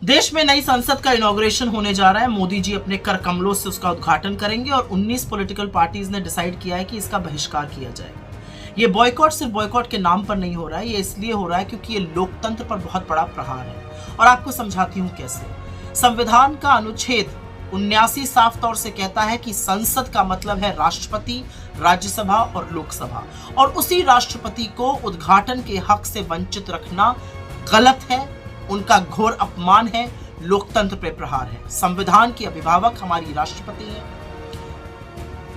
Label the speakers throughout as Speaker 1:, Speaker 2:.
Speaker 1: देश में नई संसद का इनॉग्रेशन होने जा रहा है। मोदी जी अपने कर कमलों से उसका उद्घाटन करेंगे और 19 पॉलिटिकल पार्टीज ने डिसाइड किया है कि इसका बहिष्कार किया जाएगा। ये बॉयकॉट सिर्फ बॉयकॉट के नाम पर नहीं हो रहा है, ये इसलिए हो रहा है क्योंकि ये लोकतंत्र पर बहुत बड़ा प्रहार है। और आपको समझाती हूँ कैसे। संविधान का अनुच्छेद 79 साफ तौर से कहता है कि संसद का मतलब है राष्ट्रपति, राज्यसभा और लोकसभा, और उसी राष्ट्रपति को उद्घाटन के हक से वंचित रखना गलत है, उनका घोर अपमान है, लोकतंत्र पे प्रहार है। संविधान के अभिभावक हमारी राष्ट्रपति है।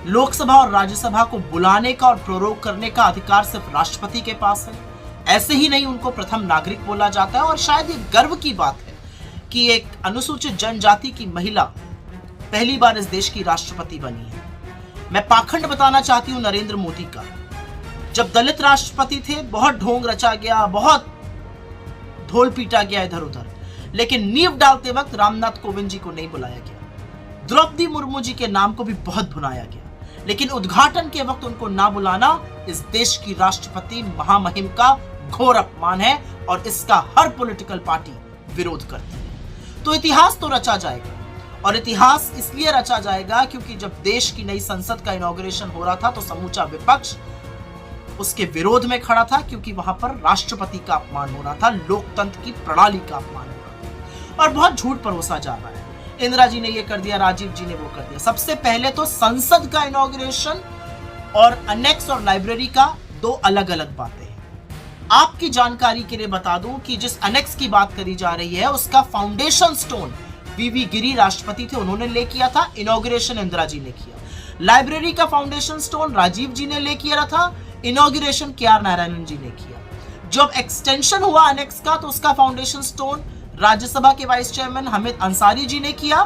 Speaker 1: लोकसभा और राज्यसभा को बुलाने का और प्रोरोग करने का अधिकार सिर्फ राष्ट्रपति के पास है। ऐसे ही नहीं उनको प्रथम नागरिक बोला जाता है। और शायद ये गर्व की बात है कि एक अनुसूचित जनजाति की महिला पहली बार इस देश की राष्ट्रपति बनी है। मैं पाखंड बताना चाहती हूं नरेंद्र मोदी का। जब दलित राष्ट्रपति थे बहुत ढोंग रचा गया, बहुत ढोल पीटा गया इधर उधर, लेकिन नींव डालते वक्त रामनाथ कोविंद जी को नहीं बुलाया गया। द्रौपदी मुर्मू जी के नाम को भी बहुत भुनाया गया, लेकिन उद्घाटन के वक्त उनको ना बुलाना इस देश की राष्ट्रपति महामहिम का घोर अपमान है और इसका हर पॉलिटिकल पार्टी विरोध करती है। तो इतिहास तो रचा जाएगा, और इतिहास इसलिए रचा जाएगा क्योंकि जब देश की नई संसद का इनॉग्रेशन हो रहा था तो समूचा विपक्ष उसके विरोध में खड़ा था, क्योंकि वहां पर राष्ट्रपति का अपमान हो रहा था, लोकतंत्र की प्रणाली का अपमान हो रहा था। और बहुत झूठ परोसा जा रहा है। इंदिरा जी ने ये कर दिया, राजीव जी ने वो कर दिया। सबसे पहले तो संसद का इनॉग्रेशन और अनेक्स और लाइब्रेरी का दो अलग अलग बातें हैं। आपकी जानकारी के लिए बता दूं कि जिस अनेक्स की बात करी जा रही है उसका फाउंडेशन स्टोन वीवी गिरी राष्ट्रपति थे, उन्होंने ले किया था। इनॉग्रेशन इंदिरा जी ने किया। लाइब्रेरी का फाउंडेशन स्टोन राजीव जी ने ले किया था। Inauguration KR. नारायणन जी ने किया। जब एक्सटेंशन हुआ अनेक्स का तो उसका फाउंडेशन स्टोन राज्यसभा के वाइस चेयरमैन हामिद अंसारी जी ने किया,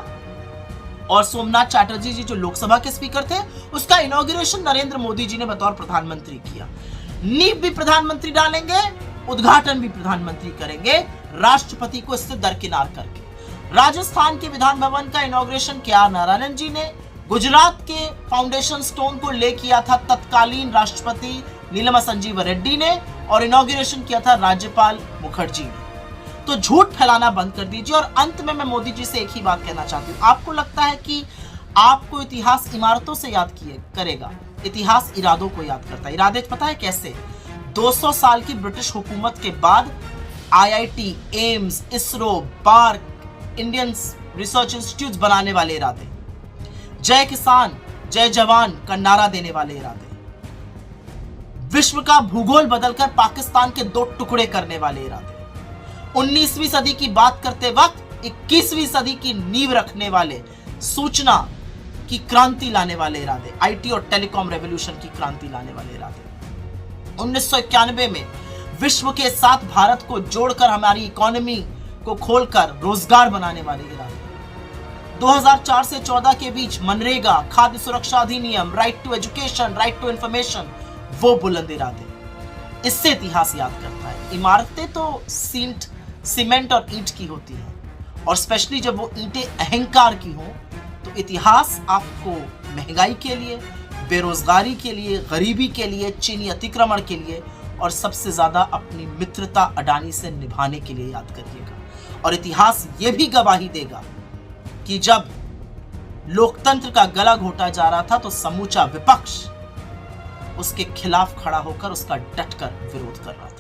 Speaker 1: और सोमनाथ चैटर्जी जी जो लोकसभा के स्पीकर थे उसका इनॉग्रेशन नरेंद्र मोदी जी ने बतौर प्रधानमंत्री किया। नींव भी प्रधानमंत्री डालेंगे, उद्घाटन भी प्रधानमंत्री करेंगे, राष्ट्रपति को इससे दरकिनार करके। राजस्थान के विधान भवन का इनॉग्रेशन के.आर. नारायणन जी ने, गुजरात के फाउंडेशन स्टोन को ले किया था तत्कालीन राष्ट्रपति नीलमा संजीव रेड्डी ने, और इनॉग्रेशन किया था राज्यपाल मुखर्जी ने। तो झूठ फैलाना बंद कर दीजिए। और अंत में मैं मोदी जी से एक ही बात कहना चाहती हूँ। आपको लगता है कि आपको इतिहास इमारतों से याद करेगा? इतिहास इरादों को याद करता है। इरादे पता है कैसे? 200 साल की ब्रिटिश हुकूमत के बाद IIT, AIIMS, ISRO, BARC, Indian research institute बनाने वाले इरादे, जय किसान जय जवान का नारा देने वाले इरादे, विश्व का भूगोल बदलकर पाकिस्तान के 2 टुकड़े करने वाले इरादे, 19वीं सदी की बात करते वक्त 21वीं सदी की नींव रखने वाले, सूचना की क्रांति लाने वाले इरादे, IT और टेलीकॉम रेवोल्यूशन की क्रांति लाने वाले इरादे, 1991 में विश्व के साथ भारत को जोड़कर हमारी इकोनॉमी को खोलकर रोजगार बनाने वाले इरादे, 2004 से 14 के बीच मनरेगा, खाद्य सुरक्षा अधिनियम, right to education, right to information, वो बुलंद इरादे। इससे इतिहास याद करता है। इमारतें तो सीमेंट और ईंट की होती हैं, और स्पेशली जब वो ईंटें अहंकार की हों, तो इतिहास आपको महंगाई के लिए, बेरोजगारी के लिए, गरीबी के लिए, चीनी अतिक्रमण के लिए, और सबसे ज्यादा अपनी मित्रता अडानी से निभाने के लिए याद करिएगा। और इतिहास ये भी गवाही देगा कि जब लोकतंत्र का गला घोटा जा रहा था तो समूचा विपक्ष उसके खिलाफ खड़ा होकर उसका डटकर विरोध कर रहा था।